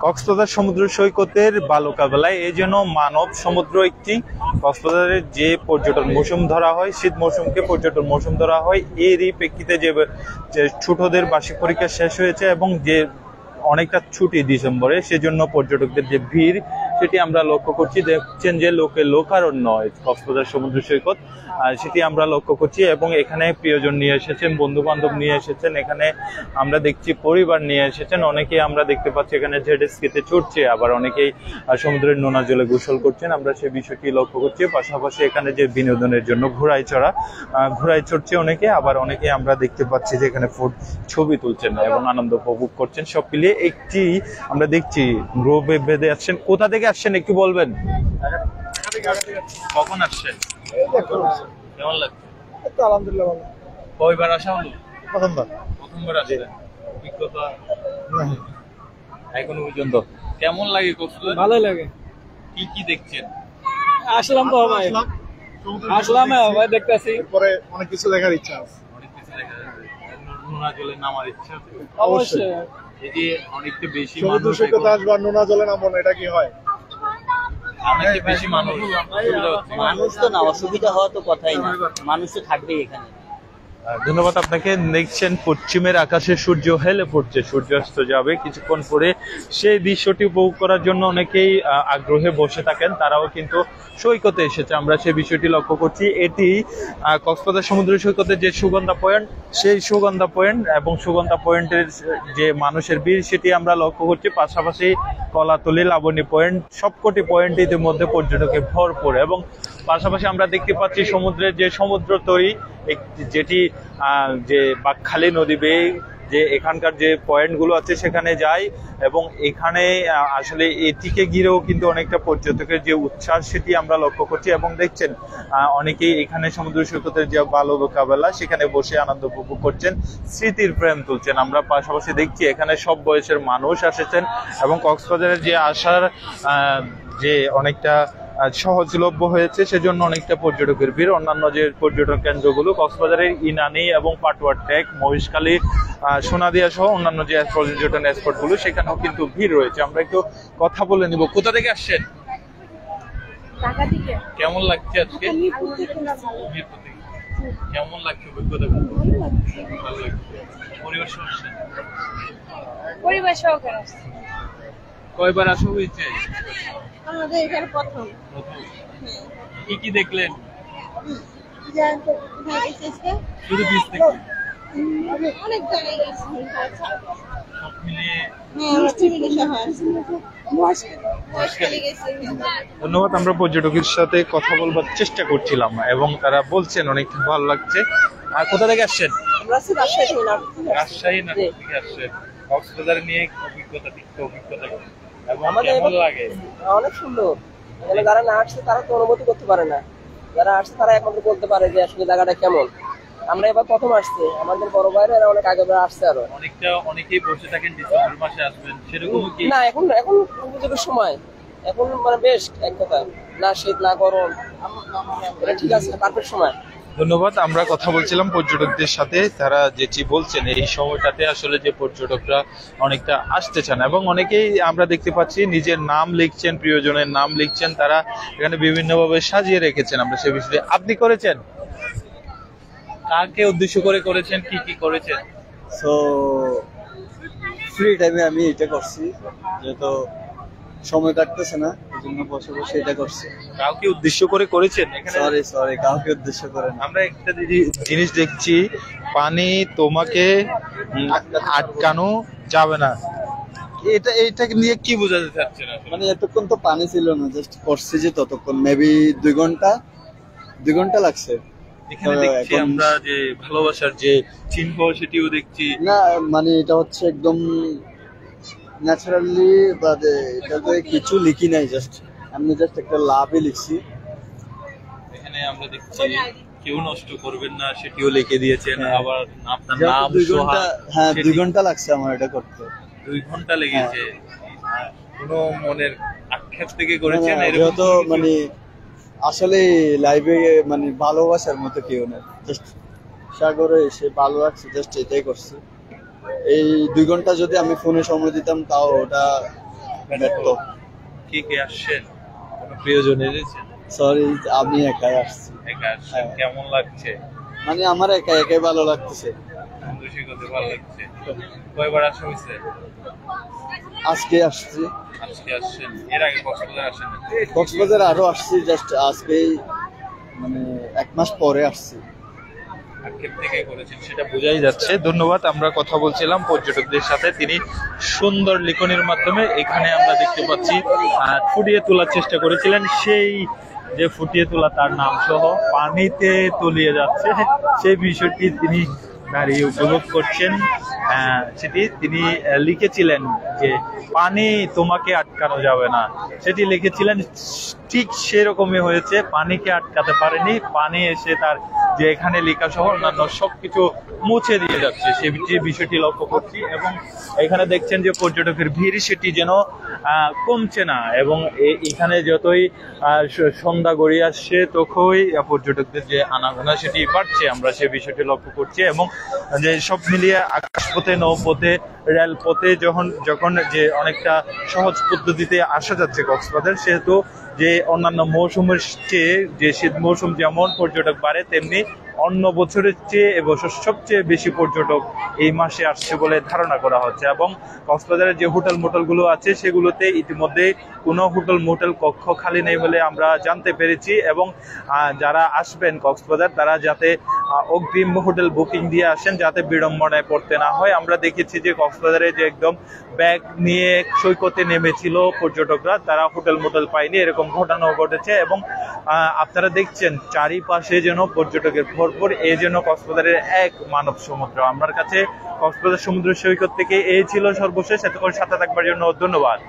কক্সবাজার সমুদ্র সৈকতের বালুকাবেলায় এই জন্য মানব সমুদ্র একটি কক্সবাজারের যে পর্যটন মৌসুম ধরা হয়, শীত মৌসুমকে পর্যটন মৌসুম ধরা হয়, এরই প্রেক্ষিতে যে ছোটদের বার্ষিক পরীক্ষা শেষ হয়েছে এবং যে অনেকটা ছুটি ডিসেম্বরে, সেজন্য পর্যটকদের যে ভিড় সেটি আমরা লক্ষ্য করছি। দেখছেন যে লোকারণ্য কক্সবাজার সমুদ্র সৈকত, সেটি আমরা লক্ষ্য করছি এবং এখানে প্রিয়জন নিয়ে এসেছেন, বন্ধু বান্ধব নিয়ে এসেছেন, এখানে আমরা দেখছি পরিবার নিয়ে এসেছেন, অনেকেই আমরা দেখতে পাচ্ছি এখানে জেট স্কিতে চড়ছে, আবার অনেকেই সমুদ্রের নোনা জলে গোসল করছেন, আমরা সেই বিষয়টি লক্ষ্য করছি। পাশাপাশি এখানে যে বিনোদনের জন্য ঘোড়ায় চড়ছে অনেকে, আবার অনেকে আমরা দেখতে পাচ্ছি যে এখানে ছবি তুলছেন এবং আনন্দ উপভোগ করছেন। সব মিলিয়ে একটি আমরা দেখছি গ্রুপে বেঁধে আসছেন। কোথা থেকে আসছেন একটু বলবেন? কখন আসছেন? কেমন লাগছে? আলহামদুলিল্লাহ ভালো। কয়বার আসা হলো? প্রথমবার আসলেন? অভিজ্ঞতা এখনো পর্যন্ত কেমন লাগে কক্সবাজার? ভালোই লাগে। কি কি দেখছেন? আসলাম তো ভাই, আসলাম ভাই, দেখতেছি, পরে অনেক কিছু দেখার ইচ্ছা আছে। নোনা জলে নামার ইচ্ছা আছে অবশ্যই। এই যে অনেকটা বেশি সমুদ্র সৈকতে আসবার, নোনা জলে নামবো না, এটা কি হয়? অনেক বেশি মানুষ তো না, অসুবিধা হওয়া তো কথাই না, মানুষ তো থাকবেই এখানে। ধন্যবাদ আপনাকে। দেখছেন পশ্চিমের আকাশে সূর্য হেলে পড়ছে, সূর্যাস্ত যাবে কিছুক্ষণ পরে, সেই দৃশ্যটি উপভোগ করার জন্য অনেকেই আগ্রহে বসে থাকেন, তারাও কিন্তু সৈকতে এসেছে, আমরা সেই বিষয়টি লক্ষ্য করছি। এটি কক্সবাজার সমুদ্র সৈকতের যে সুগন্ধা পয়েন্ট, সেই সুগন্ধা পয়েন্ট এবং সুগন্ধা পয়েন্টের যে মানুষের ভিড় সেটি আমরা লক্ষ্য করছি। পাশাপাশি কলাতলি, লাবণী পয়েন্ট, সবকটি পয়েন্ট ইতিমধ্যে পর্যটকে ভরপুর এবং পাশাপাশি আমরা দেখতে পাচ্ছি সমুদ্রের যে সমুদ্র তরী, যেটি যে বাকখালী নদী বেয়ে যে এখানকার যে পয়েন্টগুলো আছে সেখানে যায় এবং এখানে আসলে এটিকে ঘিরেও কিন্তু অনেকটা পর্যটকের যে উচ্ছ্বাস সেটি আমরা লক্ষ্য করছি এবং দেখছেন অনেকেই এখানে সমুদ্র সৈকতের যে বালুকাবেলা সেখানে বসে আনন্দ উপভোগ করছেন, স্মৃতির প্রেম তুলছেন। আমরা পাশাপাশি দেখছি এখানে সব বয়সের মানুষ এসেছেন এবং কক্সবাজারের যে আসার যে অনেকটা সহজলভ্য হয়েছে, সেজন্য অনেকটা পর্যটকের ভিড়। অন্যান্য যে পর্যটন কেন্দ্রগুলো কক্সবাজারের ইনানি এবং পাটুয়ার টেক, মহেশখালী, সোনাদিয়া সহ অন্যান্য যে পর্যটন স্পটগুলো সেখানেও কিন্তু ভিড় রয়েছে। আমরা একটু কথা বলে নিব। কোথা থেকে আসছেন? কেমন লাগছে আজকে? কেমন লাগছে অভিজ্ঞতা? ভালো লাগছে। পরিবার সহ আসছেন? পরিবার সহকারে আসছে। কয়বার আসা হয়েছে? আমাদের এখানে প্রথম। কি কি দেখলেন? শুধু বিচ দেখলেন? অনেক জায়গায় গেছি। সব মিলিয়ে ধন্যবাদ। আমরা পর্যটকের সাথে কথা বলবার চেষ্টা করছিলাম এবং তারা বলছেন অনেক ভালো লাগছে। আর কোথা থেকে আসছেন? রাজশাহী থেকে আসছেন। কক্সবাজার নিয়ে অভিজ্ঞতা কেমন লাগে? অনেক সুন্দর। এখানে যারা না আসছে তারা তো অনুভূতি করতে পারে না, যারা আসছে তারা একমাত্র বলতে পারে যে আসলে জায়গাটা কেমন। আমরা এবার প্রথম আসছি, আমাদের বড় ভাইরা অনেক আগে আসছে, আরো অনেকেই বসে থাকেন ডিসেম্বর মাসে আসবেন, সেরকম কি না? এখন উপযোগের সময়, এখন মানে বেশ এক কথা, না শীত না গরম, এটা ঠিক আছে, পারফেক্ট সময়। ধন্যবাদ। আমরা কথা বলছিলাম পর্যটকদের সাথে, তারা যেটি বলছেন এই সময়টাতে আসলে যে পর্যটকরা অনেকটা আসতে চান এবং অনেকেই আমরা দেখতে পাচ্ছি নিজের নাম লিখছেন, প্রিয়জনের নাম লিখছেন, তারা এখানে বিভিন্নভাবে সাজিয়ে রেখেছেন। আমরা সে বিষয়ে আপনি করেছেন? কাকে উদ্দেশ্য করে করেছেন? কি কি করেছেন? সো ফ্রি টাইমে আমি এটা করছি, যেহেতু সময় কাটতেছে না, এই জন্য বসে বসে এটা করছি। কাউকে উদ্দেশ্য করে করেছেন? সরি কাউকে উদ্দেশ্য করে না। আমরা একটা জিনিস দেখছি, পানি তোমাকে আটকানো যাবে না, এটা নিয়ে কি বোঝাতে চাচ্ছেন? মানে এতক্ষণ তো পানি ছিল না, জাস্ট করছি যে ততক্ষণ, মেবি 2 ঘন্টা লাগছে। এখানে দেখছি আমরা যে ভালোবাসার যে চিহ্ন সেটিও দেখছি। না মানে এটা হচ্ছে একদম ন্যাচারালি, বাট এটাতে কিছু লিখি নাই, আমি জাস্ট একটা লাভই লিখছি। এখানে আমরা দেখছি কেউ নষ্ট করবেন না সেটিও লিখে দিয়েছেন, আবার আপনার নাম। 2 ঘন্টা লাগছে আমার এটা করতে। 2 ঘন্টা লেগেছে। কোনো মনের আক্ষেপ থেকে করেছেন? যেহেতু মানে আসলে লাইভে মানে ভালোবাসার মতো কেউ না, জাস্ট সাগরে এসে ভালো লাগছে, জাস্ট এটাই করছি। এই 2 ঘন্টা যদি আমি ফোনে সময় দিতাম তাও ওটা ব্যর্থ। কে কে আসছেন? কোনো প্রিয়জন এসেছেন? সরি, আমি একাই আসছি। একা আসছেন, কেমন লাগছে? মানে আমার একাই ভালো লাগতেছে। বন্ধু শিখতে ভালো লাগছে। কয়বার আসা হয়েছে? আজকে আসছি। আজকে আসছেন? এর আগে কক্সবাজার আসেন? কক্সবাজার আরো আসছি, জাস্ট আজকেই মানে 1 মাস পরে আসছি। আক্ষেপ থেকে করেছেন সেটা বোঝাই যাচ্ছে। ধন্যবাদ। আমরা কথা বলছিলাম পর্যটকদের সাথে, তিনি সুন্দর লিখনির মাধ্যমে এখানে আমরা দেখতে পাচ্ছি ফুটিয়ে তোলার চেষ্টা করেছিলেন। সেই যে ফুটিয়ে তোলা তার নাম সহ পানিতে তলিয়ে যাচ্ছে সেই বিষয়টি তিনি দাঁড়িয়ে উপভোগ করছেন। সেটি তিনি লিখেছিলেন যে পানি তোমাকে আটকানো যাবে না, সেটি লিখেছিলেন। ঠিক সেরকমই হয়েছে, পানিকে আটকাতে পারেনি, পানি এসে তার যে এখানে লেখা সহ অন্যান্য সবকিছু মুছে দিয়ে যাচ্ছে সে বিষয়টি লক্ষ্য করছি। এবং এখানে দেখছেন যে পর্যটকের ভিড় সেটি যেন কমছে না, এবং এখানে যতই সন্ধ্যা গড়িয়ে আসছে ততই পর্যটকদের যে আনাগোনা সেটি বাড়ছে, আমরা সে বিষয়টি লক্ষ্য করছি। এবং যে সব মিলিয়ে আকাশপথে, নৌপথে, রেলপথে যখন যে অনেকটা সহজ পদ্ধতিতে আসা যাচ্ছে কক্সবাজার, সেহেতু যে অন্যান্য মৌসুমের চেয়ে যে শীত মৌসুম যেমন পর্যটক বাড়ে, তেমনি অন্য বছরের চেয়ে এবছর সবচেয়ে বেশি পর্যটক এই মাসে আসছে বলে ধারণা করা হচ্ছে। এবং কক্সবাজারের যে হোটেল মোটেলগুলো আছে সেগুলোতে ইতিমধ্যে কোনো হোটেল মোটেল কক্ষ খালি নেই বলে আমরা জানতে পেরেছি। এবং যারা আসবেন কক্সবাজার তারা যাতে অগ্রিম হোটেল বুকিং দিয়ে আসেন, যাতে বিড়ম্বনায় পড়তে না হয়। আমরা দেখেছি যে কক্সবাজারে যে একদম ব্যাগ নিয়ে সৈকতে নেমেছিল পর্যটকরা, তারা হোটেল মোটেল পায়নি, এরকম ঘটনাও ঘটেছে। এবং আপনারা দেখছেন চারিপাশে যেন পর্যটকের ভরপুর, এই যেন কক্সবাজারের এক মানব সমুদ্র। আমার কাছে কক্সবাজার সমুদ্র সৈকত থেকে এই ছিল সর্বশেষ। এতক্ষণ সাথে থাকবার জন্য ধন্যবাদ।